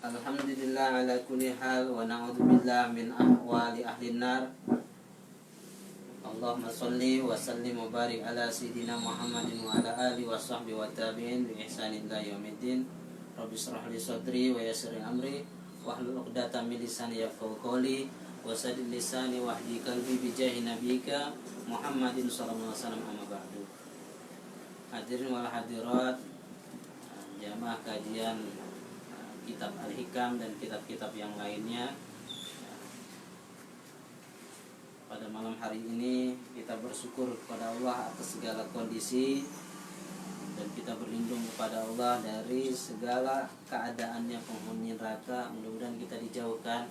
Alhamdulillah ala kulli hal wa na'udzubillah min ahwali ahli nar. Allahumma salli wa sallim wa barik ala sayyidina Muhammadin wa ala alihi wa sahbihi wa tabi'in bi ihsanin ila yaumiddin. Rabbi shrah li sadri wa yassir li amri wahlul 'uqdatam min lisani yafqahu qawli wa saddid lisani wahdi qalbi bi jahi nabiyyika Muhammadin sallallahu alaihi wasallam, amma ba'du. Hadirin wal hadirat, jamaah kajian kitab Al-Hikam dan kitab-kitab yang lainnya. Pada malam hari ini kita bersyukur kepada Allah atas segala kondisi, dan kita berlindung kepada Allah dari segala keadaannya penghuni neraka. Mudah-mudahan kita dijauhkan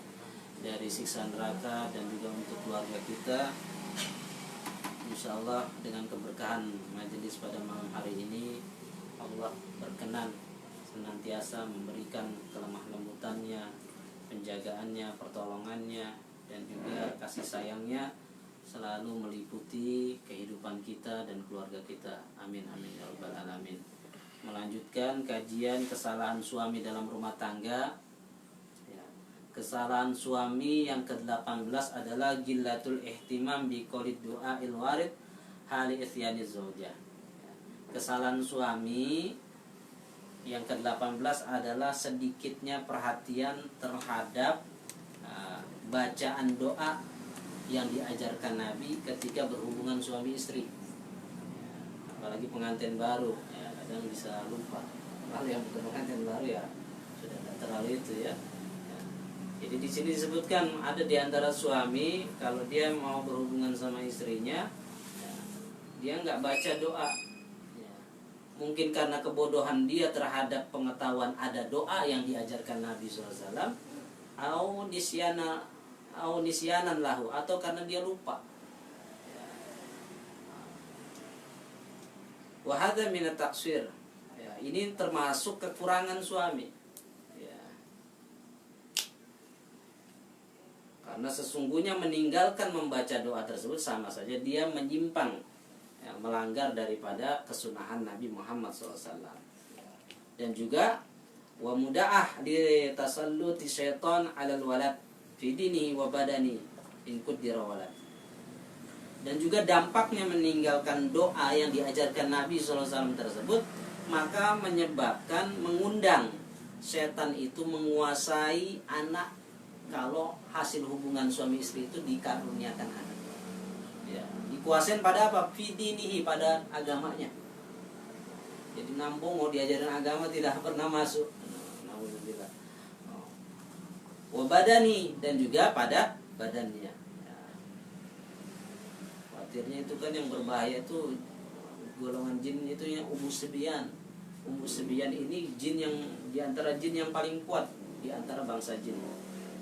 dari siksa neraka dan juga untuk keluarga kita. Insya Allah dengan keberkahan majelis pada malam hari ini, Allah berkenan senantiasa memberikan kelemah lembutannya, penjagaannya, pertolongannya, dan juga kasih sayangnya selalu meliputi kehidupan kita dan keluarga kita. Amin amin ya rabbal alamin. Melanjutkan kajian kesalahan suami dalam rumah tangga. Kesalahan suami yang ke-18 adalah gillatul ihtimam bi qolid du'ail warid hali isyaniz zaujah. Kesalahan suami yang ke-18 adalah sedikitnya perhatian terhadap bacaan doa yang diajarkan Nabi ketika berhubungan suami istri. Apalagi pengantin baru, ya, kadang bisa lupa. Kalau yang bukan pengantin baru ya sudah tidak terlalu itu ya. Jadi di sini disebutkan ada di antara suami kalau dia mau berhubungan sama istrinya, ya, dia nggak baca doa. Mungkin karena kebodohan dia terhadap pengetahuan ada doa yang diajarkan Nabi SAW, au nisyanan lahu, atau karena dia lupa. Wa hadza min at-taqsir. Ya, ini termasuk kekurangan suami. Ya. Karena sesungguhnya meninggalkan membaca doa tersebut sama saja dia menyimpang, melanggar daripada kesunahan Nabi Muhammad SAW. Dan juga wa muda'ah li tasalluti syaitan 'alal walad fi dinihi wa badani in qaddara walad. Dan juga dampaknya meninggalkan doa yang diajarkan Nabi SAW tersebut, maka menyebabkan mengundang setan itu menguasai anak kalau hasil hubungan suami istri itu dikaruniakan anak. Ya, dikuasain pada apa? Fidinihi, pada agamanya. Jadi nampung mau diajarin agama tidak pernah masuk. Alhamdulillah. Wabadani, dan juga pada badannya. Ya. Khawatirnya itu kan yang berbahaya itu golongan jin itu yang Umus Sibiyan. Umus Sibiyan ini jin yang diantara jin yang paling kuat di antara bangsa jin.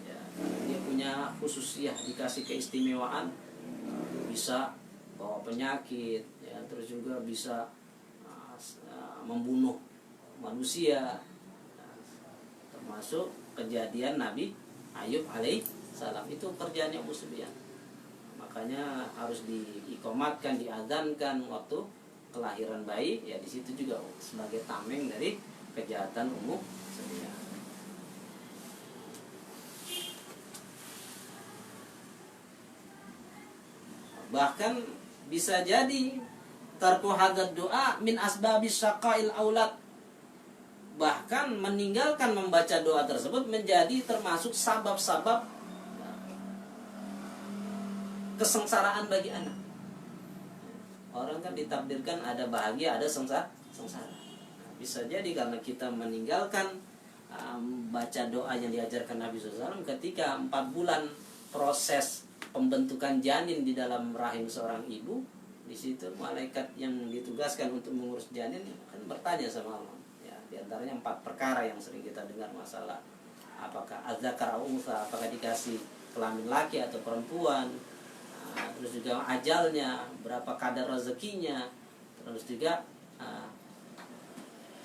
Ya, dia punya khususiyah, dikasih keistimewaan. Bisa bawa penyakit, ya, terus juga bisa membunuh manusia, termasuk kejadian Nabi Ayub alaihissalam itu kerjaannya Umus Sibiyan. Makanya harus diikomatkan, diadzankan waktu kelahiran bayi, ya di situ juga sebagai tameng dari kejahatan Umus Sibiyan. Bahkan bisa jadi tarku hadzal doa min asbabis syaqail aulad. Bahkan meninggalkan membaca doa tersebut menjadi termasuk sabab-sabab kesengsaraan bagi anak. Orang kan ditakdirkan ada bahagia, ada sengsara. Bisa jadi karena kita meninggalkan baca doa yang diajarkan Nabi SAW ketika 4 bulan proses pembentukan janin di dalam rahim seorang ibu. Di situ malaikat yang ditugaskan untuk mengurus janin kan bertanya sama Allah. Ya, di antaranya 4 perkara yang sering kita dengar masalah apakah adzakar au unsa, apakah dikasih kelamin laki atau perempuan. Terus juga ajalnya, berapa kadar rezekinya, terus juga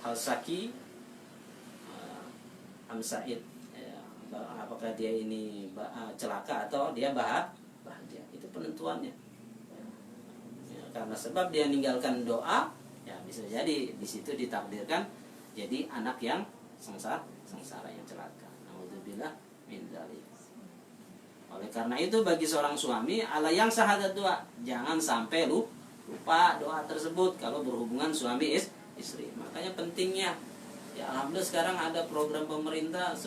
hal saki amsaid, ya, apakah dia ini celaka atau dia bahagia. Itu penentuannya. Ya, karena sebab dia meninggalkan doa, ya bisa jadi di situ ditakdirkan jadi anak yang sengsara yang celaka. min dzalik. Oleh karena itu bagi seorang suami ala yang syahadat doa, jangan sampai lupa doa tersebut kalau berhubungan suami istri. Makanya pentingnya ya, alhamdulillah sekarang ada program pemerintah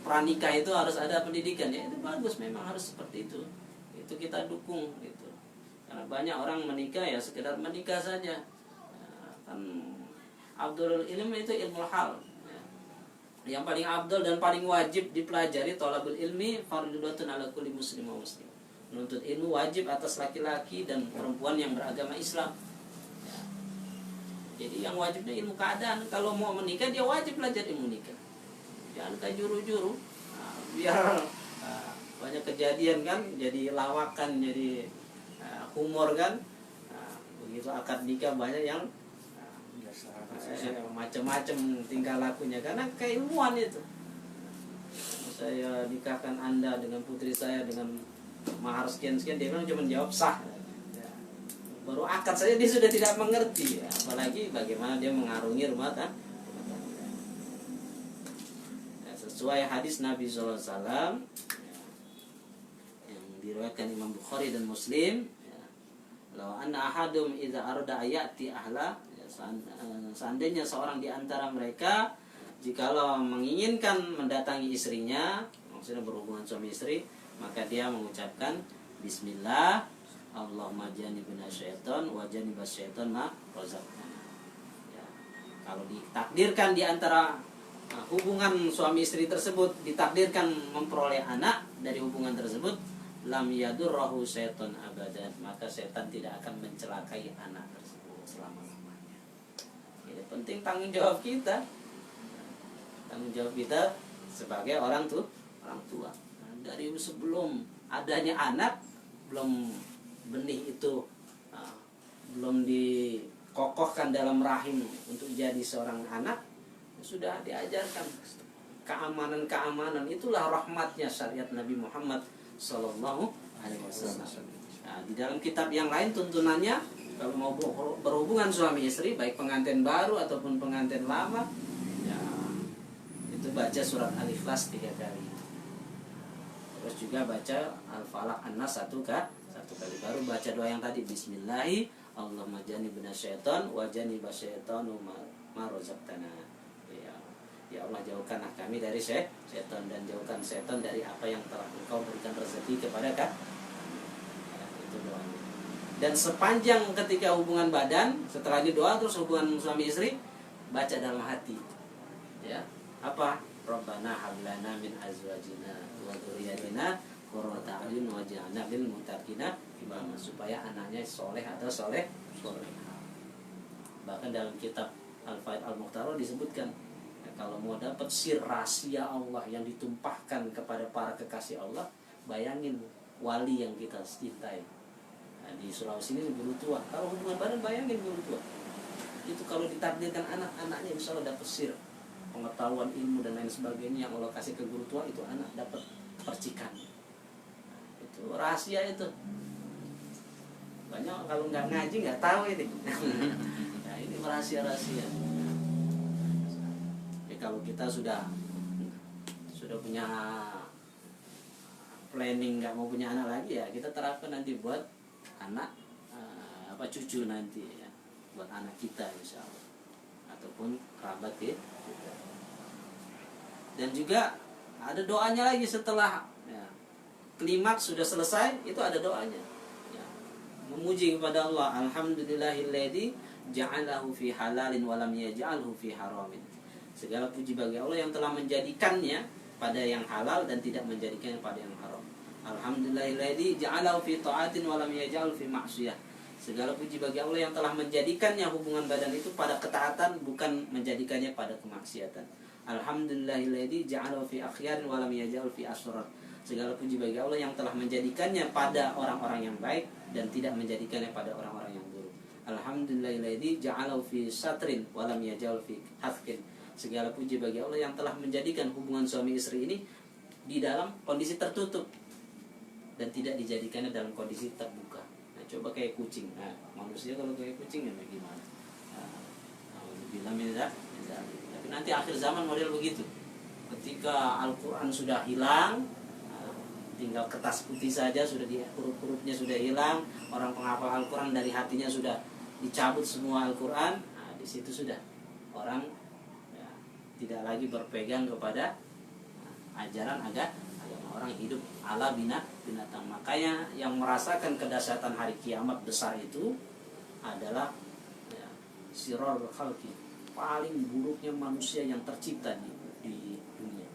pranikah itu harus ada pendidikan, ya itu bagus, memang harus seperti itu kita dukung gitu. Karena banyak orang menikah ya sekedar menikah saja ya, kan Abdul ilmi itu ilmu hal ya. Yang paling abdul dan paling wajib dipelajari thalabul ilmi fardhudatun ala kulli muslim wa muslim. Menuntut ilmu wajib atas laki-laki dan perempuan yang beragama Islam ya. Jadi yang wajibnya ilmu keadaan. Kalau mau menikah dia wajib belajar ilmu nikah, jangan kayak juru-juru biar banyak kejadian kan, jadi lawakan, jadi humor kan. Begitu akad nikah banyak yang macam-macam tingkah lakunya karena keilmuan itu. Saya nikahkan Anda dengan putri saya dengan mahar sekian-sekian, dia memang cuma jawab sah ya. Baru akad saja dia sudah tidak mengerti ya. Apalagi bagaimana dia mengarungi rumah tangga ya, sesuai hadis Nabi SAW yang diriwayatkan Imam Bukhari dan Muslim ya. Law anna ahadum idza arada ayati ahla ya, seandainya seorang di antara mereka jikalau menginginkan mendatangi istrinya, maksudnya berhubungan suami istri, maka dia mengucapkan bismillah Allahumma janibna syaitan wa janibas syaitan ma razaqtana ya. Kalau ditakdirkan di antara hubungan suami istri tersebut ditakdirkan memperoleh anak dari hubungan tersebut, lam yadurrahu syaitan abadan, maka setan tidak akan mencelakai anak tersebut selama-lamanya. Ini penting tanggung jawab kita. Tanggung jawab kita sebagai orang tua. Nah, dari sebelum adanya anak, belum benih itu belum dikokohkan dalam rahim untuk jadi seorang anak, sudah diajarkan keamanan. Itulah rahmatnya syariat Nabi Muhammad Sallallahu Alaihi Wasallam. Nah, di dalam kitab yang lain tuntunannya kalau mau berhubungan suami istri, baik pengantin baru ataupun pengantin lama, itu baca surat Al-Ikhlas 3 kali. Terus juga baca Al-Falaq An-Nas 1 kali. Baru baca doa yang tadi, bismillahi Allahumma janibna syaitan wa janibas syaitanu ma razaqtana. Ya Allah, jauhkanlah kami dari syaitan dan jauhkan syaitan dari apa yang telah Engkau berikan rezeki kepada kami. Ya, itu doanya. Dan sepanjang ketika hubungan badan, setelah ini doa terus hubungan suami istri, baca dalam hati. Ya. Apa? Rabbana hablana min azwajina wa dzurriyyatina qurrata a'yun waj'alna lil muttaqina imama, supaya anaknya soleh atau soleh. Bahkan dalam kitab Al-Faid Al-Mukhtarah disebutkan ya, kalau mau dapat sir rahasia Allah yang ditumpahkan kepada para kekasih Allah, bayangin wali yang kita cintai. Nah, di Sulawesi ini guru tua. Kalau hubungan badan bayangin guru tua. Itu kalau ditakdirkan anak-anaknya insya Allah dapat sir, pengetahuan ilmu dan lain sebagainya yang Allah kasih ke guru tua, itu anak dapat percikan. Itu rahasia itu. Banyak kalau nggak ngaji nggak tahu ini. Nah, ini rahasia-rahasia. Ya, kalau kita sudah punya planning nggak mau punya anak lagi, ya kita terapkan nanti buat anak cucu nanti ya, buat anak kita insya Allah ataupun kerabat kita. Dan juga ada doanya lagi setelah ya, klimaks sudah selesai, itu ada doanya ya, memuji kepada Allah, alhamdulillahilladzi ja'alahu fi halalin wa lam yaj'alhu fi haramin. Segala puji bagi Allah yang telah menjadikannya pada yang halal dan tidak menjadikannya pada yang haram. Alhamdulillahilladzi ja'alahu fi ta'atin wa lam yaj'alhu fi ma'siyah. Segala puji bagi Allah yang telah menjadikannya hubungan badan itu pada ketaatan, bukan menjadikannya pada kemaksiatan. Alhamdulillahilladzi ja'alahu fi akhyarin wa lam yaj'al fi asrar. Segala puji bagi Allah yang telah menjadikannya pada orang-orang yang baik dan tidak menjadikannya pada orang-orang yang buruk. Alhamdulillahilladzi ja'alahu fi satrin wa lam yaj'al fi hafkin. Segala puji bagi Allah yang telah menjadikan hubungan suami istri ini di dalam kondisi tertutup dan tidak dijadikannya dalam kondisi terbuka. Nah, coba kayak kucing. Nah, manusia kalau kayak kucing ya bagaimana? Nah, bilang tidak. Tapi nanti akhir zaman model begitu. ketika Al-Quran sudah hilang, tinggal kertas putih saja, sudah huruf-hurufnya sudah hilang, orang penghafal Al-Quran dari hatinya sudah dicabut semua Al-Quran. Nah, di situ sudah orang ya, tidak lagi berpegang kepada ajaran agama, orang hidup ala binatang. Makanya yang merasakan kedahsyatan hari kiamat besar itu adalah ya, sirrul khalqi, paling buruknya manusia yang tercipta di dunia.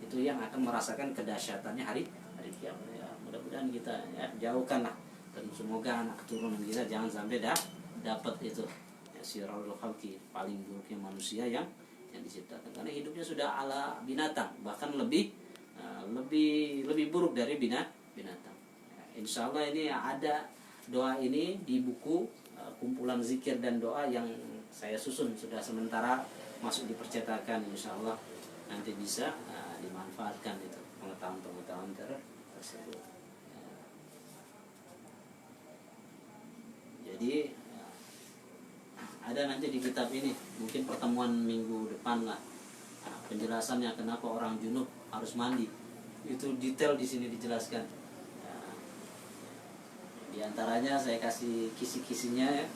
Itu yang akan merasakan kedahsyatannya hari kiamat. Ya, mudah-mudahan kita ya, jauhkanlah, dan semoga anak keturunan kita jangan sampai dapat itu ya, sirrul khalqi, paling buruknya manusia yang diciptakan, karena hidupnya sudah ala binatang, bahkan lebih buruk dari binatang. Ya, insya Allah ini ada doa ini di buku kumpulan zikir dan doa yang saya susun, sudah sementara masuk di percetakan. Insya Allah nanti bisa dimanfaatkan itu pengetahuan tersebut. Jadi ada nanti di kitab ini, mungkin pertemuan minggu depan lah, penjelasannya kenapa orang junub harus mandi. Itu detail di sini dijelaskan. Di antaranya saya kasih kisi-kisinya ya.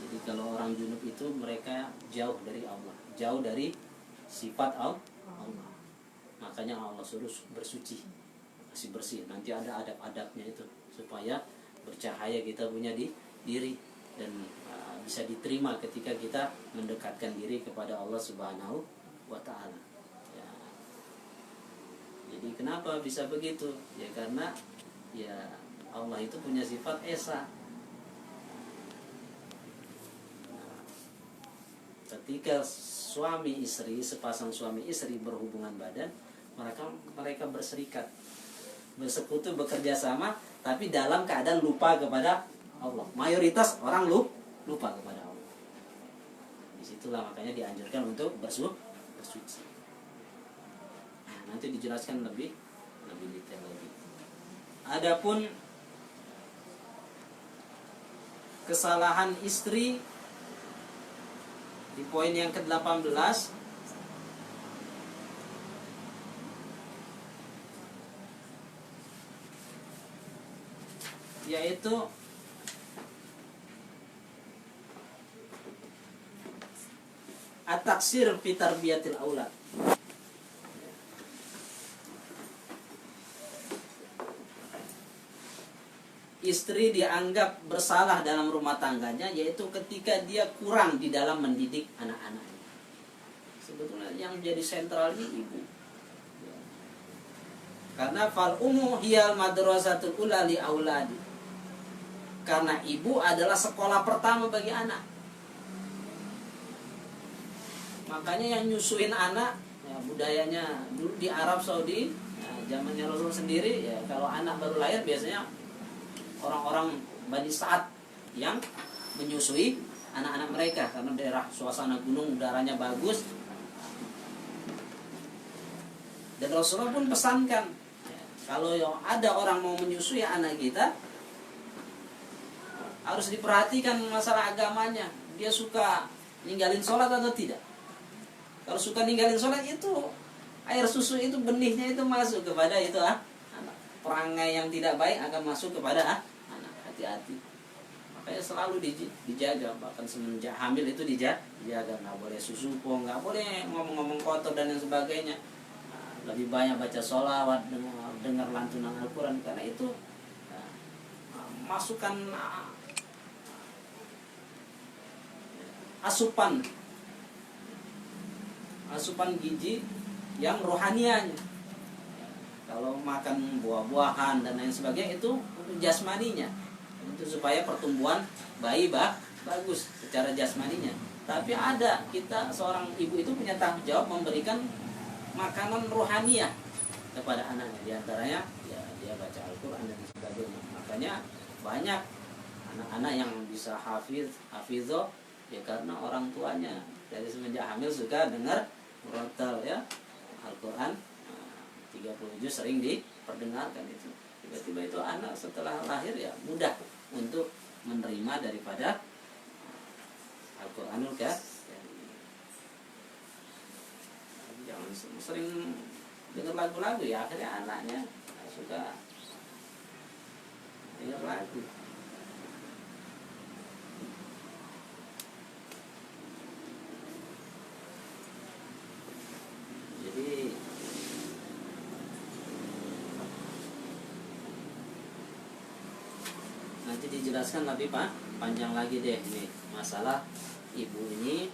Jadi kalau orang junub itu mereka jauh dari Allah, jauh dari sifat Allah. Makanya Allah suruh bersuci, masih bersih. Nanti ada adab-adabnya itu supaya bercahaya kita punya di diri dan bisa diterima ketika kita mendekatkan diri kepada Allah Subhanahu wa Ta'ala. Ya. Jadi kenapa bisa begitu? Ya karena ya Allah itu punya sifat esa. Ketika suami istri, sepasang suami istri berhubungan badan, mereka berserikat, bersekutu, bekerja sama, tapi dalam keadaan lupa kepada Allah. Mayoritas orang lupa kepada Allah. Disitulah makanya dianjurkan untuk bersuci. Nah, nanti dijelaskan lebih detail lagi. Adapun kesalahan istri di poin yang ke-18, yaitu at-taksir fi tarbiyatil aulad. Istri dianggap bersalah dalam rumah tangganya, yaitu ketika dia kurang di dalam mendidik anak-anaknya. Sebetulnya yang menjadi sentral ini ibu. Karena fal ummu hiyal madrasatul ula li auladi. Karena ibu adalah sekolah pertama bagi anak. Makanya yang nyusuin anak, ya, budayanya dulu di Arab Saudi, ya, zamannya Rasul sendiri, ya, kalau anak baru lahir biasanya orang-orang Bani Sa'ad yang menyusui anak-anak mereka, karena daerah suasana gunung, udaranya bagus. Dan Rasulullah pun pesankan, ya, kalau ada orang mau menyusui anak kita, harus diperhatikan masalah agamanya. Dia suka ninggalin sholat atau tidak. Kalau suka ninggalin sholat, itu air susu itu, benihnya itu masuk kepada itu anak. Perangai yang tidak baik akan masuk kepada anak. Hati-hati. Makanya selalu dijaga. Bahkan semenjak hamil itu dijaga. Nggak boleh susupo, nggak boleh ngomong-ngomong kotor dan yang sebagainya. Lebih banyak baca sholawat, dengar lantunan Al-Quran. Karena itu masukkan asupan gizi yang rohanianya. Kalau makan buah-buahan dan lain sebagainya itu untuk jasmaninya, itu supaya pertumbuhan bayi bagus secara jasmaninya. Tapi ada, kita seorang ibu itu punya tanggung jawab memberikan makanan rohaniah kepada anaknya. Di antaranya ya dia baca Al-Quran dan sebagainya. Makanya banyak anak-anak yang bisa hafizah ya karena orang tuanya dari semenjak hamil suka dengar murattal ya Al-Quran, 30 juz sering diperdengarkan itu. Tiba-tiba itu anak setelah lahir ya mudah untuk menerima daripada Al-Quranul Karim. Jangan sering dengar lagu-lagu, ya akhirnya anaknya suka dengar lagu. Jadi nanti dijelaskan lebih panjang lagi deh ini masalah ibu ini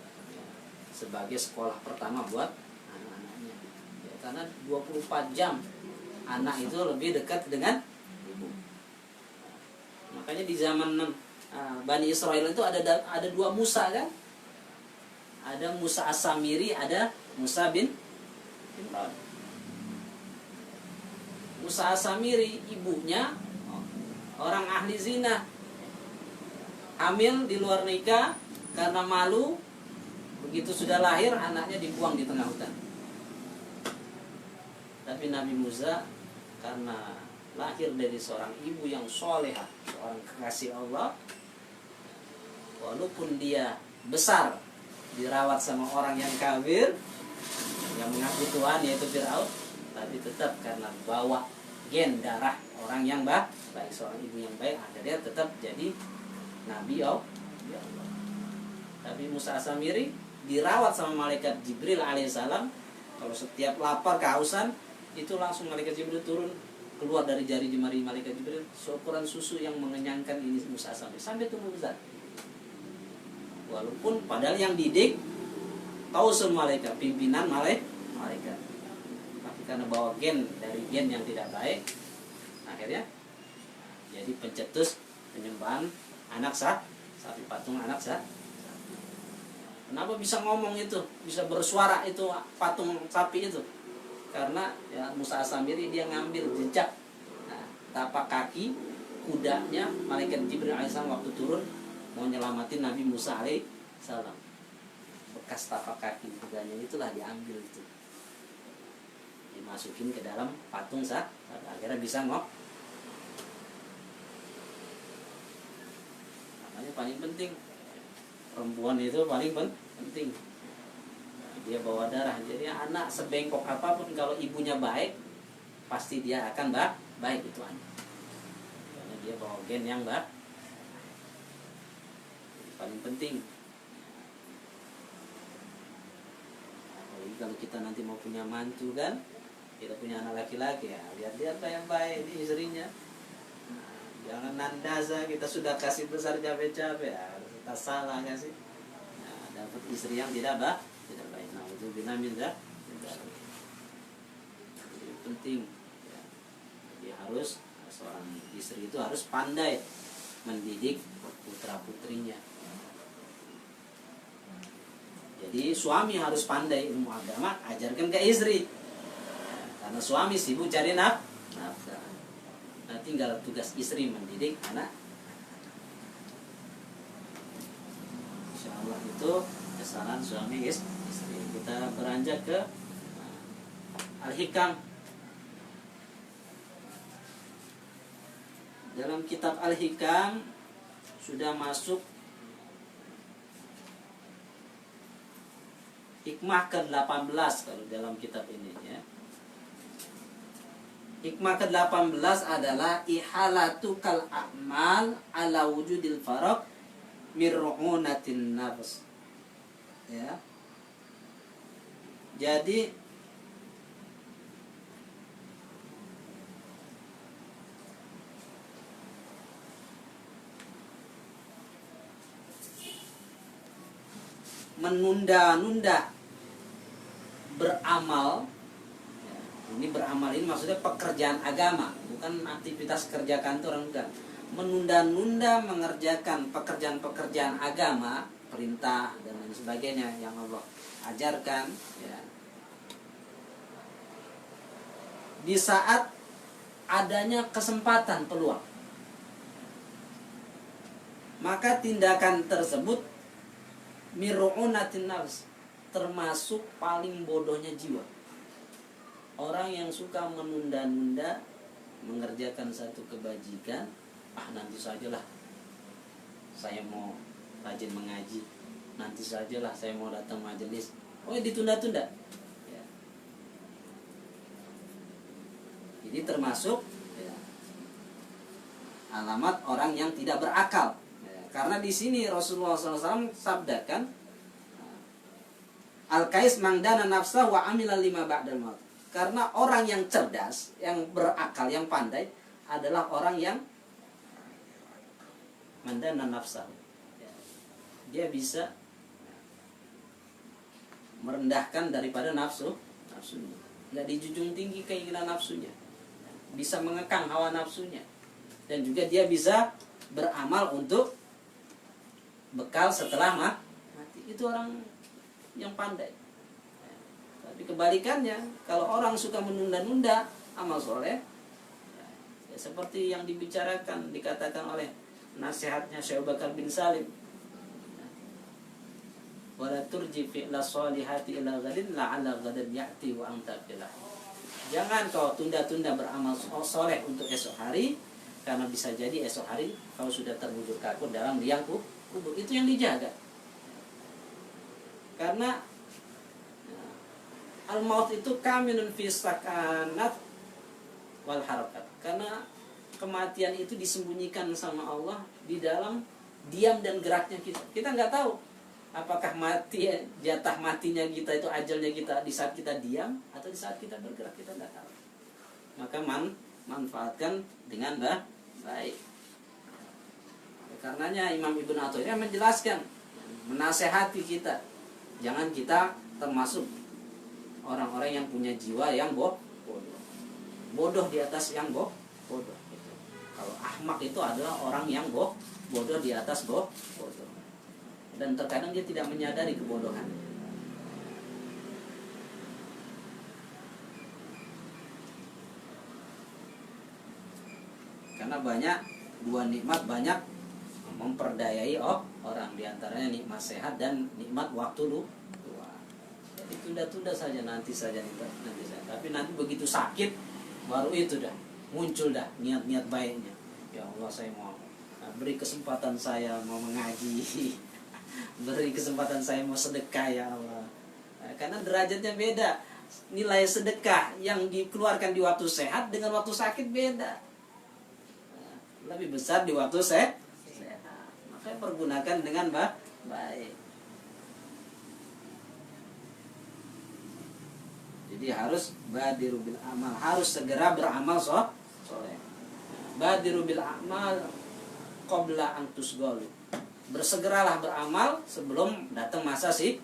sebagai sekolah pertama buat anak-anaknya ya, karena 24 jam anak itu lebih dekat dengan ibu. Makanya di zaman Bani Israel itu ada dua Musa kan, ada Musa As-Samiri, ada Musa bin Imran. Musa As-Samiri ibunya orang ahli zina, hamil di luar nikah, karena malu begitu sudah lahir anaknya dibuang di tengah hutan. Tapi Nabi Musa karena lahir dari seorang ibu yang solehah, seorang kekasih Allah, walaupun dia besar dirawat sama orang yang kafir yang mengaku Tuhan yaitu Fir'aun, tapi tetap karena bawa gen darah orang yang baik, seorang ibu yang baik, akhirnya tetap jadi Nabi Allah. Tapi Musa As-Samiri dirawat sama malaikat Jibril alaihissalam. Kalau setiap lapar kehausan itu langsung malaikat Jibril turun, keluar dari jari jemari malaikat Jibril seukuran susu yang mengenyangkan ini Musa As-Samiri sampai tumbuh besar. Walaupun padahal yang didik Tausul malaikat, pimpinan malaikat. Tapi karena bawa gen dari gen yang tidak baik, akhirnya jadi pencetus penyembahan anak sapi, patung anak sapi. Kenapa bisa ngomong itu, bisa bersuara itu patung sapi itu? Karena ya, Musa As-Samiri dia ngambil jejak tapak kaki kudanya malaikat Jibril alaihissalam waktu turun mau nyelamatin Nabi Musa alaihissalam. Bekas tapak kaki kudanya itulah diambil itu, dimasukin ke dalam patung sapi, akhirnya bisa ngok. Makanya paling penting perempuan itu paling penting. Dia bawa darah. Jadi anak sebengkok apapun kalau ibunya baik, pasti dia akan baik itu anak. Karena dia bawa gen yang baik. Paling penting. Apalagi kalau kita nanti mau punya mantu kan, kita punya anak laki-laki ya, lihat-lihat yang baik ini istrinya. Jangan nandaza kita sudah kasih besar capek-capek ya, kita salah kasih. Nah, dapat istri yang tidak baik. Nah, itu binamindah. Jadi penting ya. Jadi harus seorang istri itu harus pandai mendidik putra-putrinya. Jadi suami harus pandai ilmu agama, ajarkan ke istri. Karena suami sibuk cari nafkah. Nah, tinggal tugas istri mendidik anak. Insyaallah itu kesalahan suami istri. Kita beranjak ke Al-Hikam. Dalam kitab Al-Hikam sudah masuk hikmah ke-18 kalau dalam kitab ini ya. Hikmah ke-18 adalah ihalatu kal a'mal ala wujudil faraq mir'unatin nafs. Ya. Jadi menunda-nunda beramal. Ini beramal ini maksudnya pekerjaan agama, bukan aktivitas kerja kantor, enggak. Menunda-nunda mengerjakan pekerjaan-pekerjaan agama, perintah dan lain sebagainya yang Allah ajarkan ya. Di saat adanya kesempatan peluang, maka tindakan tersebut miru'unatin nafs, termasuk paling bodohnya jiwa. Orang yang suka menunda-nunda mengerjakan satu kebajikan, nanti sajalah saya mau rajin mengaji, nanti sajalah saya mau datang majelis, ditunda-tunda ya. Ini termasuk ya, alamat orang yang tidak berakal. Ya, karena di sini Rasulullah SAW sabdakan, al-kais mangdana nafsah wa amila lima ba'dal maut. Karena orang yang cerdas, yang berakal, yang pandai adalah orang yang mandana nafsah. Ya, dia bisa merendahkan daripada nafsunya, nggak dijunjung tinggi keinginan nafsunya, bisa mengekang hawa nafsunya, dan juga dia bisa beramal untuk bekal setelah mati. Itu orang yang pandai. Tapi kebalikannya, kalau orang suka menunda-nunda amal soleh, ya, seperti yang dibicarakan, dikatakan oleh nasihatnya Syekh Bakar bin Salim, wala turji fi'la sholihati ila ghadin la'alla ghadan ya'ti wa anta filah. Jangan kau tunda-tunda beramal soleh untuk esok hari, karena bisa jadi esok hari kau sudah terbujur kaku dalam liang kubur. Itu yang dijaga. Karena al-maut itu kaminun fi sakanat wal harakat. Karena kematian itu disembunyikan sama Allah di dalam diam dan geraknya kita. Kita nggak tahu apakah mati, jatah matinya kita itu, ajalnya kita di saat kita diam atau di saat kita bergerak, kita nggak tahu. Maka manfaatkan dengan baik. Karenanya Imam Ibnu Athaillah menjelaskan, menasehati kita, jangan kita termasuk orang-orang yang punya jiwa yang bodoh. Bodoh di atas yang bodoh. Kalau ahmak itu adalah orang yang bodoh di atas bodoh. Dan terkadang dia tidak menyadari kebodohan. Karena banyak, dua nikmat banyak memperdayai orang, diantaranya nikmat sehat dan nikmat waktu tua. Jadi tunda-tunda saja, nanti saja. Tapi nanti begitu sakit, baru itu dah muncul dah niat-niat baiknya. Ya Allah, saya mau beri kesempatan saya mau mengaji. Beri kesempatan saya mau sedekah ya Allah. Karena derajatnya beda. Nilai sedekah yang dikeluarkan di waktu sehat dengan waktu sakit beda. Lebih besar di waktu sehat. Makanya pergunakan dengan baik. Jadi harus badiru bil amal, harus segera beramal soleh. Badiru bil amal qabla an tusgalu. Bersegeralah beramal sebelum datang masa sibuk.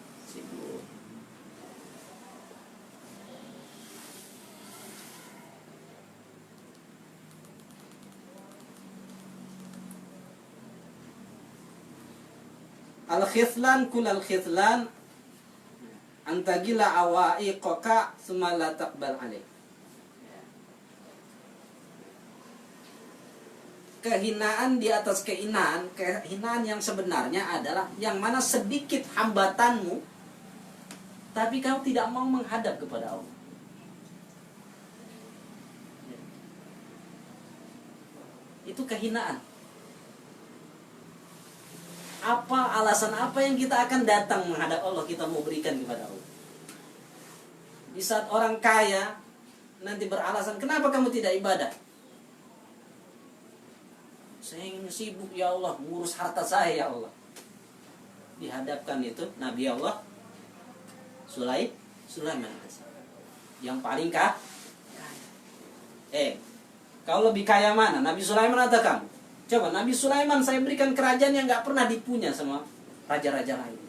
Al-khithlan kulal khithlan antagila awaiqaka tsumma la taqbal alaih. Kehinaan di atas kehinaan yang sebenarnya adalah yang mana sedikit hambatanmu, tapi kau tidak mau menghadap kepada Allah. Itu kehinaan. Apa alasan apa yang kita akan datang menghadap Allah, kita mau berikan kepada Allah? Di saat orang kaya nanti beralasan, kenapa kamu tidak ibadah? Saya ingin sibuk ya Allah, ngurus harta saya ya Allah. Dihadapkan itu Nabi Allah Sulaiman, yang paling kaya. Kau lebih kaya mana, Nabi Sulaiman atau kamu? Coba, Nabi Sulaiman saya berikan kerajaan yang gak pernah dipunya sama raja-raja lain.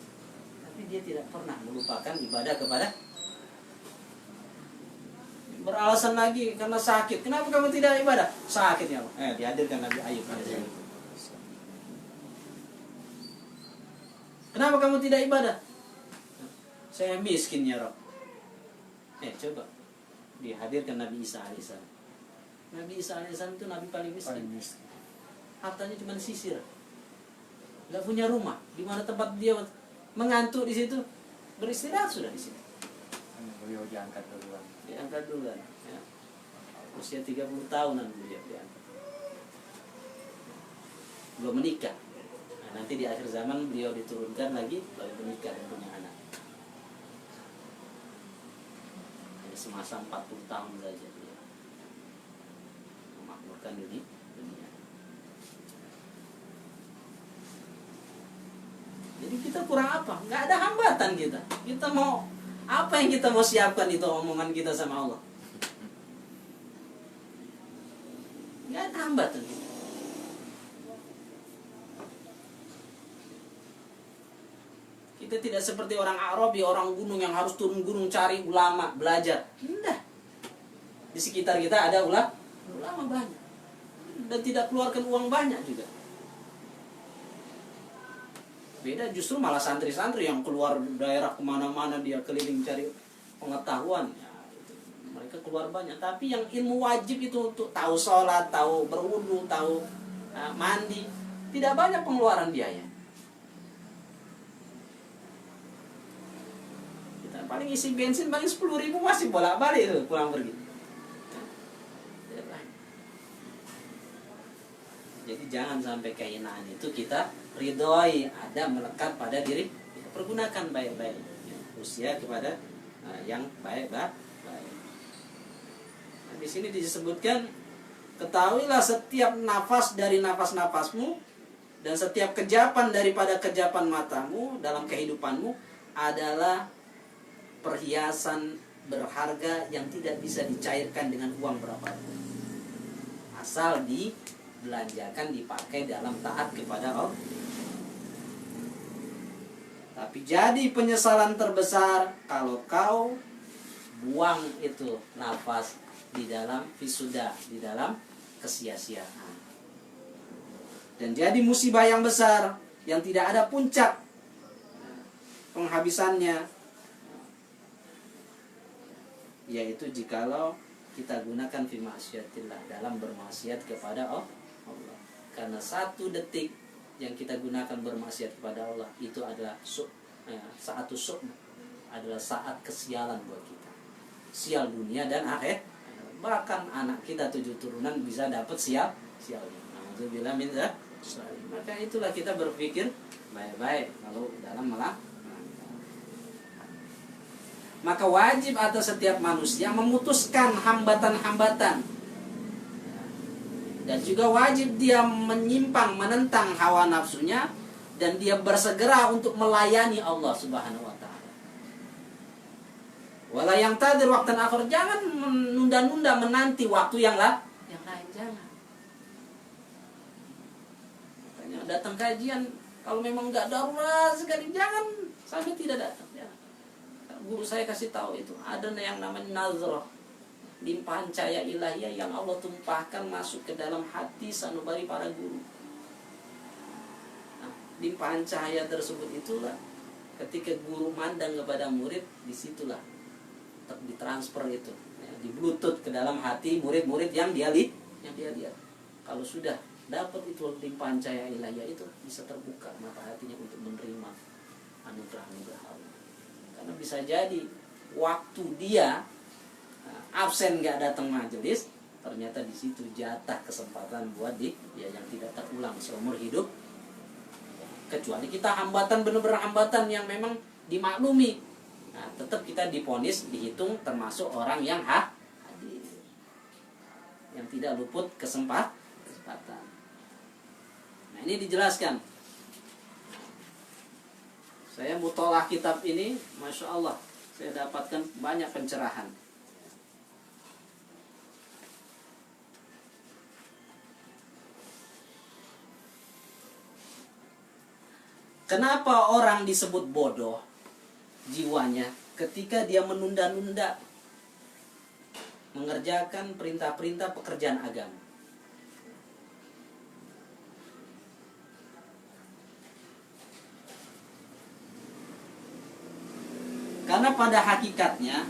Tapi dia tidak pernah melupakan ibadah kepada. Beralasan lagi karena sakit. Kenapa kamu tidak ibadah? Sakit ya Allah. Dihadirkan Nabi Ayub. Kenapa kamu tidak ibadah? Saya miskin ya Rabb. Coba. Dihadirkan Nabi Isa alaihissalam. Nabi Isa alaihissalam itu Nabi paling miskin. Hartanya cuma sisir. Gak punya rumah. Di mana tempat dia mengantuk di situ. Beristirahat sudah di situ. Beliau diangkat duluan. Diangkat duluan. Ya. Usia 30 tahunan beliau diangkat. Belum menikah. Nah, nanti di akhir zaman beliau diturunkan lagi, lalu menikah dan punya anak. Hanya semasa 40 tahun saja beliau. memakmurkan dunia. Jadi kita kurang apa? Nggak ada hambatan kita. Kita mau apa yang kita mau siapkan itu omongan kita sama Allah. Nggak ada hambatan kita. Kita tidak seperti orang Arabi, orang gunung yang harus turun gunung cari ulama, belajar. Tidak. Di sekitar kita ada ulama banyak. Dan tidak keluarkan uang banyak juga. Beda justru malah santri-santri yang keluar daerah kemana-mana, dia keliling cari pengetahuan. Ya, itu. Mereka keluar banyak. Tapi yang ilmu wajib itu untuk tahu sholat, tahu berwudu, tahu mandi, tidak banyak pengeluaran biaya. Kita paling isi bensin paling 10.000 masih bolak-balik tuh pulang pergi. Jadi jangan sampai kehinaan itu kita ridhoi, ada melekat pada diri. Kita pergunakan baik-baik usia kepada yang baik-baik. Nah, di sini disebutkan, ketahuilah setiap nafas dari nafas-nafasmu dan setiap kejapan daripada kejapan matamu dalam kehidupanmu adalah perhiasan berharga yang tidak bisa dicairkan dengan uang berapapun. Asal dibelanjakan, dipakai dalam taat kepada Allah. Tapi jadi penyesalan terbesar kalau kau buang itu nafas di dalam visuda, di dalam kesia-siaan. Dan jadi musibah yang besar yang tidak ada puncak penghabisannya, yaitu jikalau kita gunakan fi ma'syiatillah, dalam bermaksiat kepada Allah. Karena 1 detik yang kita gunakan bermaksiat kepada Allah itu adalah sa'atu su'm, adalah saat kesialan buat kita. Sial dunia dan akhir. Bahkan anak kita 7 turunan bisa dapat sialnya. Alhamdulillah min dzalik. Maka itulah kita berpikir baik-baik kalau dalam maka wajib atas setiap manusia memutuskan hambatan-hambatan. Dan juga wajib dia menyimpang, menentang hawa nafsunya, dan dia bersegera untuk melayani Allah Subhanahu wa taala. Wala yang tadir waktan akhir, jangan menunda-nunda, menanti waktu yang lain, jangan. Makanya datang kajian kalau memang enggak darurat sekali, jangan sampai tidak datang. Guru saya kasih tahu itu ada yang namanya nazrah, limpahan cahaya ilahiyah yang Allah tumpahkan masuk ke dalam hati sanubari para guru. Nah, limpahan cahaya tersebut itulah ketika guru mandang kepada murid, disitulah ditransfer itu, di bluetooth ke dalam hati murid-murid yang dia lihat. Kalau sudah dapat itu limpahan cahaya ilahiyah itu, bisa terbuka mata hatinya untuk menerima anugerah-anugerah Allah. Karena bisa jadi waktu dia absen nggak datang majelis, ternyata di situ jatah kesempatan buat dia yang tidak terulang seumur hidup. Kecuali kita hambatan, benar-benar hambatan yang memang dimaklumi, nah, tetap kita diponis, dihitung termasuk orang yang hadir, yang tidak luput kesempatan. Nah, ini dijelaskan. Saya mutolaah kitab ini, Masya Allah, saya dapatkan banyak pencerahan. Kenapa orang disebut bodoh jiwanya ketika dia menunda-nunda mengerjakan perintah-perintah pekerjaan agama? Karena pada hakikatnya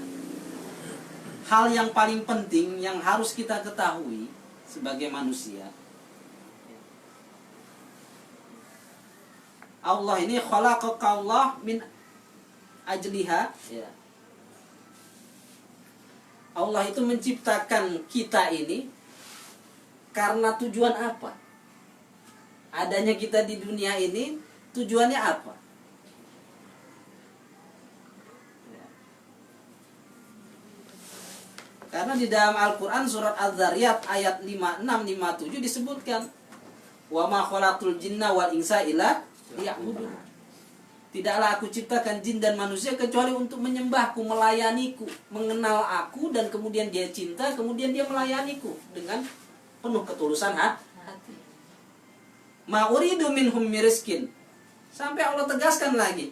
hal yang paling penting yang harus kita ketahui sebagai manusia, Allah ini khalaqakallah min ajliha, ya. Allah itu menciptakan kita ini karena tujuan apa? Adanya kita di dunia ini tujuannya apa? Karena di dalam Al-Quran surat Az-Zariyat ayat 56, 57 disebutkan, wa ma khalaqtul jinna wal insa illa liya'budun. Tidaklah aku ciptakan jin dan manusia kecuali untuk menyembahku, melayaniku, mengenal aku, dan kemudian dia cinta, kemudian dia melayaniku dengan penuh ketulusan hati. Ma uridu minhum miriskin. Sampai Allah tegaskan lagi,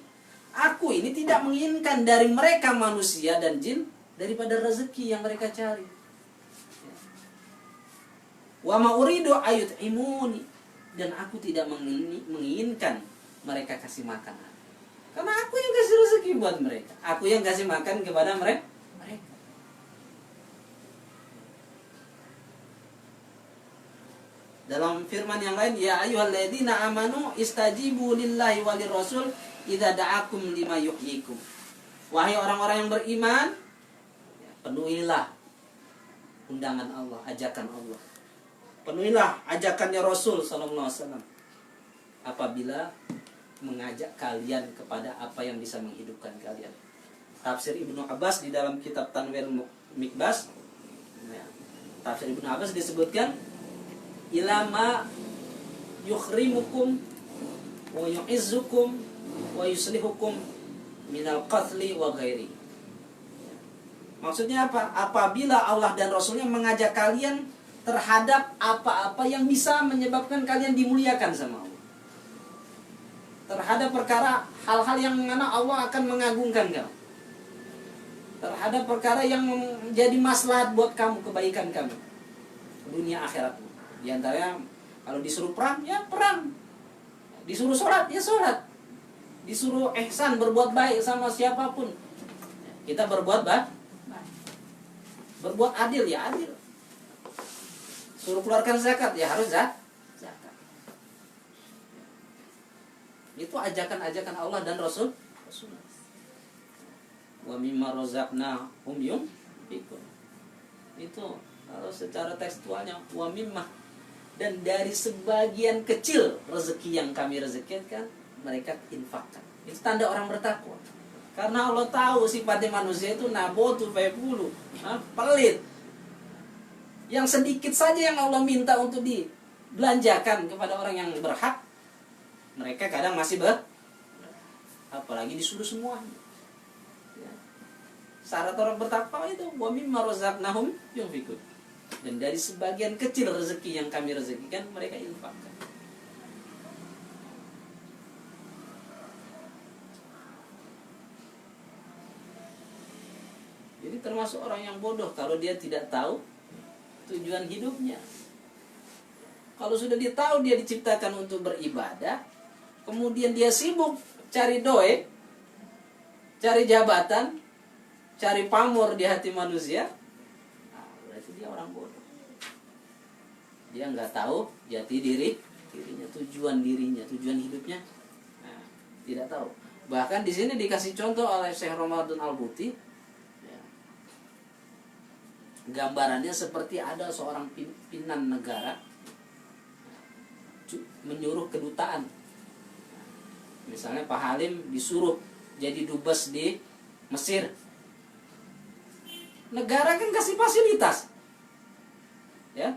aku ini tidak menginginkan dari mereka manusia dan jin daripada rezeki yang mereka cari. Wa ma uridu ayut'imuni, dan aku tidak menginginkan mereka kasih makan. Karena aku yang kasih rezeki buat mereka. Aku yang kasih makan kepada mereka. Dalam firman yang lain, ya ayyuhalladzina amanu istajibu lillahi walir rasul idza da'akum lima yuhyikum. Wahai orang-orang yang beriman, penuhilah undangan Allah, ajakan Allah. Penuhilah ajakannya Rasul sallallahu alaihi wasallam apabila mengajak kalian kepada apa yang bisa menghidupkan kalian. Tafsir Ibnu Abbas di dalam kitab Tanwir Mikbas, tafsir Ibnu Abbas disebutkan, ilama yukhrimukum wa yu'izzukum wa yuslihukum minal qatli wa ghairi. Maksudnya apa? Apabila Allah dan Rasulnya mengajak kalian terhadap apa-apa yang bisa menyebabkan kalian dimuliakan sama Allah, terhadap perkara hal-hal yang mana Allah akan mengagungkan kamu, terhadap perkara yang menjadi maslahat buat kamu, kebaikan kamu dunia akhiratmu. Di antaranya kalau disuruh perang, ya perang. Disuruh sholat, ya sholat. Disuruh ihsan, berbuat baik sama siapapun, kita berbuat baik. Berbuat adil, ya adil. Suruh keluarkan zakat, ya harus zakat. Itu ajakan-ajakan Allah dan Rasul. Wa mimma razaqnahum yunfiqun. Itu kalau secara tekstualnya wa mimma, dan dari sebagian kecil rezeki yang kami rezekikan mereka infakkan. Itu tanda orang bertakwa. Karena Allah tahu sifatnya manusia itu nabotu fayqulu, pelit. Yang sedikit saja yang Allah minta untuk dibelanjakan kepada orang yang berhak, mereka kadang masih apalagi disuruh semua. Ya. Syarat orang bertakwa itu wa mimma razaqnahum yunfiqun. Dan dari sebagian kecil rezeki yang kami rezekikan mereka infakkan. Jadi termasuk orang yang bodoh kalau dia tidak tahu tujuan hidupnya. Kalau sudah dia tahu dia diciptakan untuk beribadah, kemudian dia sibuk cari doe, cari jabatan, cari pamor di hati manusia, nah, berarti dia orang bodoh. Dia nggak tahu jati dirinya, tujuan hidupnya, nah, tidak tahu. Bahkan di sini dikasih contoh oleh Syekh Ramadan Al-Buti, ya, gambarannya seperti ada seorang pimpinan negara menyuruh kedutaan. Misalnya Pak Halim disuruh jadi dubes di Mesir. Negara kan kasih fasilitas, ya.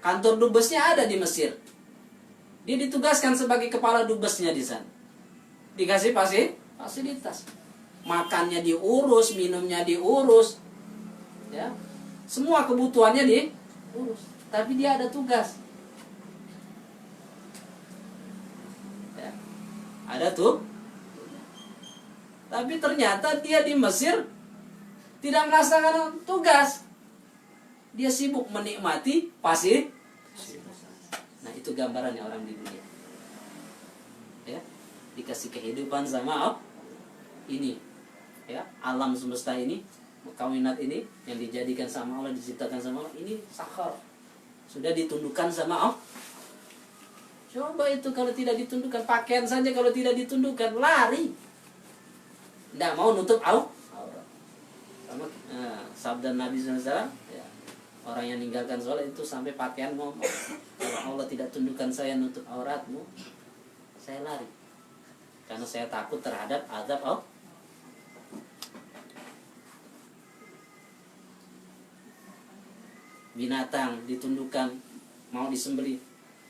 Kantor dubesnya ada di Mesir. Dia ditugaskan sebagai kepala dubesnya di sana. Dikasih fasilitas. Makannya diurus, minumnya diurus, ya. Semua kebutuhannya diurus. Tapi dia ada tugas. Ya. Ada tuh. Tapi ternyata dia di Mesir tidak melaksanakan tugas. Dia sibuk menikmati pasir. Nah, itu gambarannya orang di dunia. Ya, dikasih kehidupan sama ini. Ya, alam semesta ini, kainat ini yang dijadikan sama Allah, diciptakan sama Allah, ini sakhar. Sudah ditundukkan sama Allah. Coba itu kalau tidak ditundukkan, pakaian saja kalau tidak ditundukkan, lari. Tidak mau nutup aurat. Sama sabda Nabi SAW, ya, orang yang meninggalkan sholat itu sampai pakaian ngomong, kalau Allah tidak tundukkan saya nutup auratmu, saya lari. Karena saya takut terhadap azab Allah. binatang ditundukkan mau disembelih.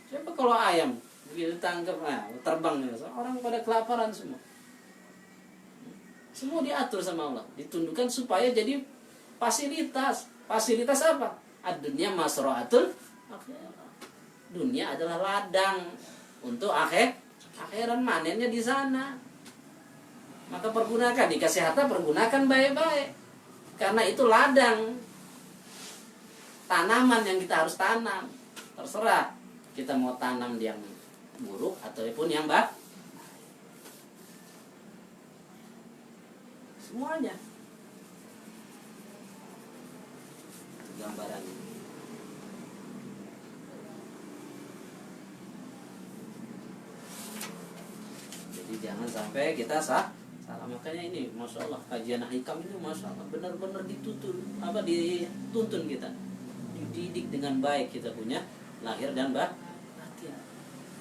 Siapa kalau ayam begitu tangkap, terbang, orang pada kelaparan semua. Semua diatur sama Allah, ditundukkan supaya jadi fasilitas. Fasilitas apa? Ad-dunya masra'atul akhirah. Dunia adalah ladang untuk akhiran, manennya di sana. Maka pergunakan, dikasih harta pergunakan baik-baik. Karena itu ladang tanaman yang kita harus tanam. Terserah kita mau tanam yang buruk ataupun yang baik. Semuanya. Itu gambarannya. Jadi jangan sampai kita salah. Makanya ini Masya Allah, kajian hikam ini Masya Allah benar-benar dituntun kita, dididik dengan baik, kita punya lahir dan batin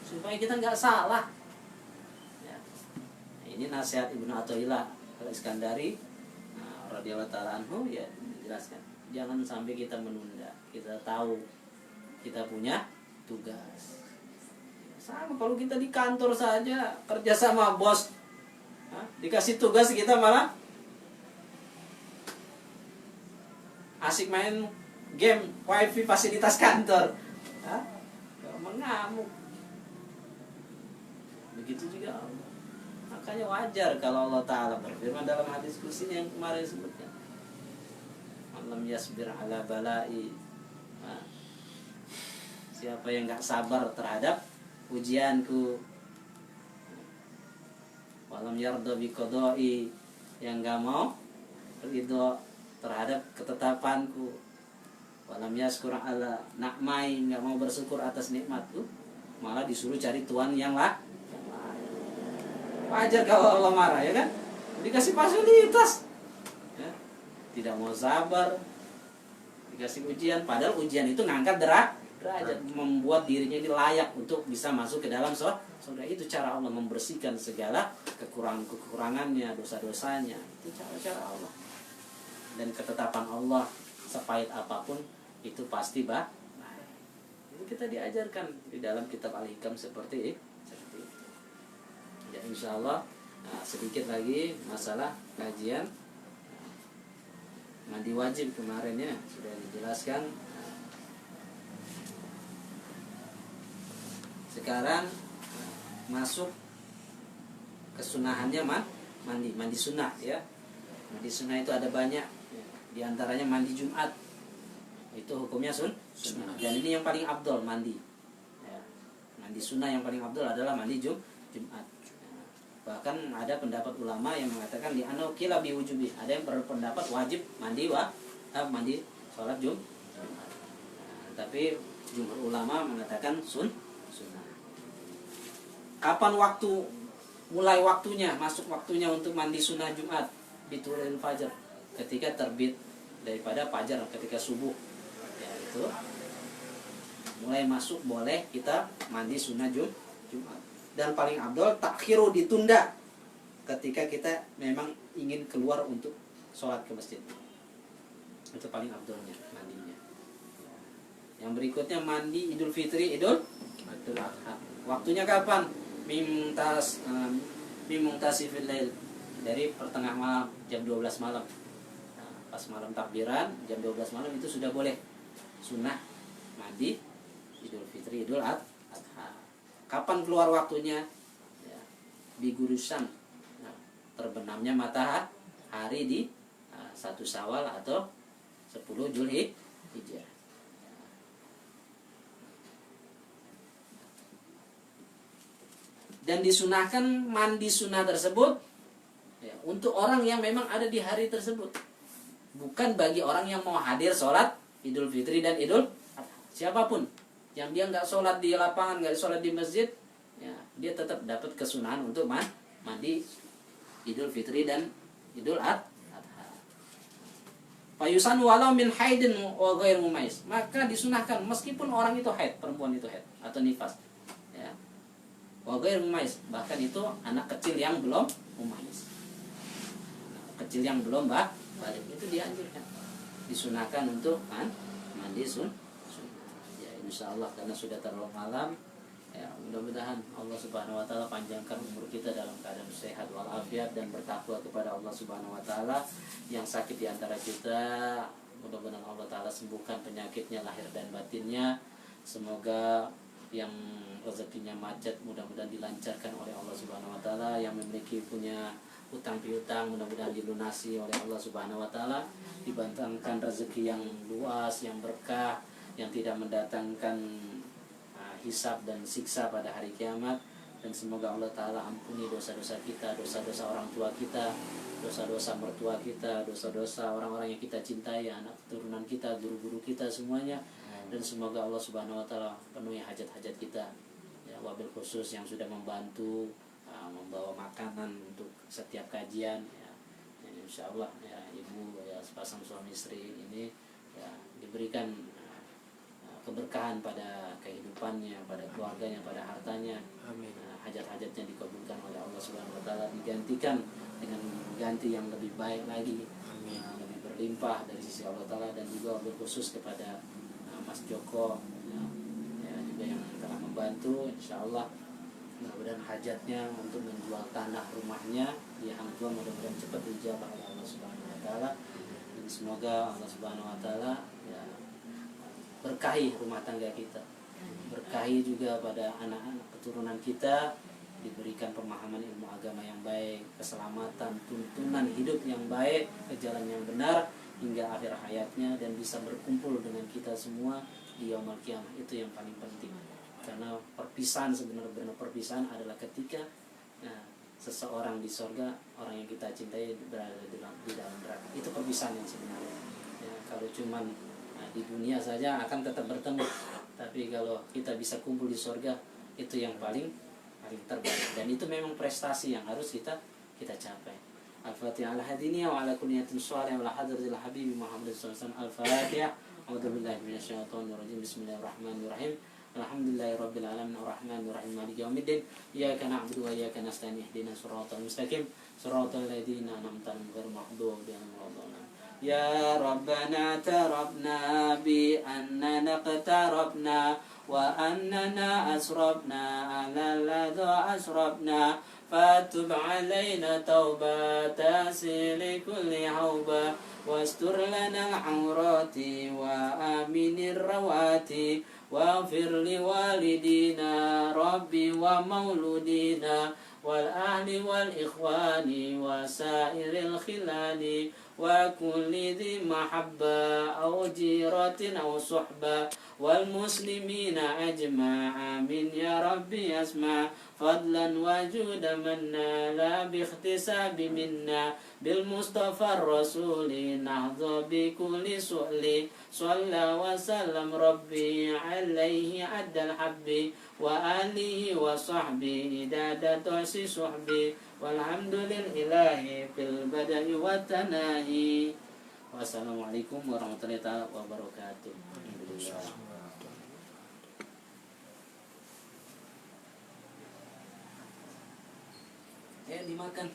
supaya kita nggak salah ya. Ini nasihat Ibnu Athaillah Al-Iskandari radhiyallahu ta'ala anhu, ya dijelaskan jangan sampai kita menunda. Kita tahu kita punya tugas. Sama kalau kita di kantor saja kerja sama bos, dikasih tugas kita malah asik main game wifi fasilitas kantor, mengamuk. Begitu juga Allah. Makanya wajar kalau Allah Ta'ala berfirman dalam hadis qudsi yang kemarin disebutkan, "Lam yasbir ala balai." Siapa yang gak sabar terhadap ujianku, walam yarda bi qada'i, yang gak mau ridho terhadap ketetapanku, walam yaskur ala nakmai, gak mau bersyukur atas nikmatku, malah disuruh cari tuan yang lain. Wajar kalau Allah marah, ya kan? Dikasih fasilitas ya, tidak mau sabar, dikasih ujian, padahal ujian itu ngangkat derajat, membuat dirinya ini layak untuk bisa masuk ke dalam surga. Itu cara Allah membersihkan segala kekurangannya, dosa-dosanya. Itu cara Allah. Dan ketetapan Allah sepahit apapun itu pasti baik. Jadi kita diajarkan di dalam kitab Al-Hikam seperti itu. Ya insya Allah sedikit lagi masalah kajian mandi wajib kemarin ya sudah dijelaskan. Sekarang masuk kesunahannya mandi sunnah ya. Mandi sunnah itu ada banyak ya. Di antaranya mandi Jumat, itu hukumnya sunnah. Dan ini yang paling afdol mandi ya. Mandi sunnah yang paling afdol adalah mandi Jumat. Bahkan ada pendapat ulama yang mengatakan di anukila biwujubi, ada yang berpendapat wajib mandi mandi sholat Jumat. Tapi jumhur ulama mengatakan sunnah. Kapan mulai waktunya, masuk waktunya untuk mandi sunnah Jumat? Bitulil fajar, ketika terbit daripada fajar, ketika subuh ya, itu mulai masuk boleh kita mandi sunnah Jumat. Dan paling abdul takhiru, ditunda ketika kita memang ingin keluar untuk sholat ke masjid. Itu paling abdulnya mandinya. Yang berikutnya mandi Idul Fitri, Idul Adha. Waktunya kapan? Mimtasifil lail, dari pertengah malam, jam 12 malam. Nah, pas malam takbiran jam 12 malam itu sudah boleh sunnah mandi Idul Fitri, Idul Adha. Kapan keluar waktunya? Ya, bigurusan, nah, terbenamnya matahari di 1 Syawal atau 10 Zulhijjah. Dan disunahkan mandi sunnah tersebut ya, untuk orang yang memang ada di hari tersebut, bukan bagi orang yang mau hadir sholat Idul Fitri dan Idul Adha. Siapapun yang dia nggak sholat di lapangan, nggak sholat di masjid ya, dia tetap dapat kesunahan untuk mandi Idul Fitri dan Idul Adha. Fayusan walau min haidin wa ghair mumais, maka disunahkan meskipun orang itu haid, perempuan itu haid atau nifas ya, wa ghair mumais, bahkan itu anak kecil yang belum mumais, anak kecil yang belum balik, itu dianjurkan, disunahkan untuk mandi. mandi sunnah. Ya insya Allah karena sudah terlalu malam. Ya, mudah-mudahan Allah Subhanahu wa taala panjangkan umur kita dalam keadaan sehat walafiat dan bertakwa kepada Allah Subhanahu wa taala. Yang sakit di antara kita, mudah-mudahan Allah taala sembuhkan penyakitnya lahir dan batinnya. Semoga yang rezekinya macet mudah-mudahan dilancarkan oleh Allah Subhanahu wa taala. Yang memiliki punya utang piutang mudah-mudahan dilunasi oleh Allah Subhanahu wa taala. Dibantangkan rezeki yang luas, yang berkah, yang tidak mendatangkan hisab dan siksa pada hari kiamat. Dan semoga Allah Ta'ala ampuni dosa-dosa kita, dosa-dosa orang tua kita, dosa-dosa mertua kita, dosa-dosa orang-orang yang kita cintai, anak keturunan kita, guru-guru kita semuanya. Dan semoga Allah Subhanahu wa taala penuhi hajat-hajat kita. Ya, wabil khusus yang sudah membantu membawa makanan untuk setiap kajian ya. Insya Allah ya, ibu ya sepasang suami istri ini ya diberikan keberkahan pada kehidupannya, pada keluarganya, pada hartanya. Amin. Hajat-hajatnya dikabulkan oleh Allah Subhanahu wa taala, digantikan dengan ganti yang lebih baik lagi. Amin. Lebih berlimpah dari sisi Allah taala. Dan juga berkhusus kepada Mas Joko ya, juga yang telah membantu. Insyaallah mudah-mudahan hajatnya untuk menjual tanah rumahnya di Hang Tuah mudah-mudahan cepat dijabah oleh Allah Subhanahu wa taala. Dan semoga Allah Subhanahu wa taala ya berkahi rumah tangga kita, berkahi juga pada anak-anak keturunan kita, diberikan pemahaman ilmu agama yang baik, keselamatan, tuntunan hidup yang baik, ke jalan yang benar hingga akhir hayatnya, dan bisa berkumpul dengan kita semua di yaumul qiyamah. Itu yang paling penting, karena perpisahan sebenarnya perpisahan adalah ketika seseorang di sorga, orang yang kita cintai berada di dalam neraka. Itu perpisahan yang sebenarnya ya, kalau cuman di dunia saja akan tetap bertemu, tapi kalau kita bisa kumpul di surga itu yang paling terbaik, dan itu memang prestasi yang harus kita capai. Al-Fatihah ala hadiniya wa ala kunniyatin sholih wa ala hadratil habibi Muhammad sallallahu alaihi wasallam. Al-Fatihah. A'udzubillahi minasyaitonir rajim. Bismillahirrahmanirrahim. Alhamdulillahirabbil alamin arrahmanir rahim maliki yaumiddin. Iyyaka na'budu wa iyyaka nasta'in ihdinas siratal mustaqim siratal ladzina an'amta 'alaihim ghairil maghdubi 'alaihim waladdallin. Ya Rabbana tarabna bi annana qtarabna wa annana asrabna ala ladha asrabna fatub alaina taubata sili kulli hauba wastur lana al-awrati wa aminir rawati waghfir li walidina rabbi wa mauludina wal ahli wal ikhwani wa sairil khilani wa kulli dhi mahabba aw jiratin aw suhba wal muslimina ajma'a amin ya rabbi asma fadlan wa juda manna la bi ikhtisabi minna bil mustafa rasuli nahdha bi kulli su'li shalla wa sallam rabbi alaihi addal habbi wa alihi wa sahbihi idadatu si suhbi walhamdulillahi fil bada'i wa tanahi. Wassalamualaikum warahmatullahi wabarakatuh. Alhamdulillah. Dimakan.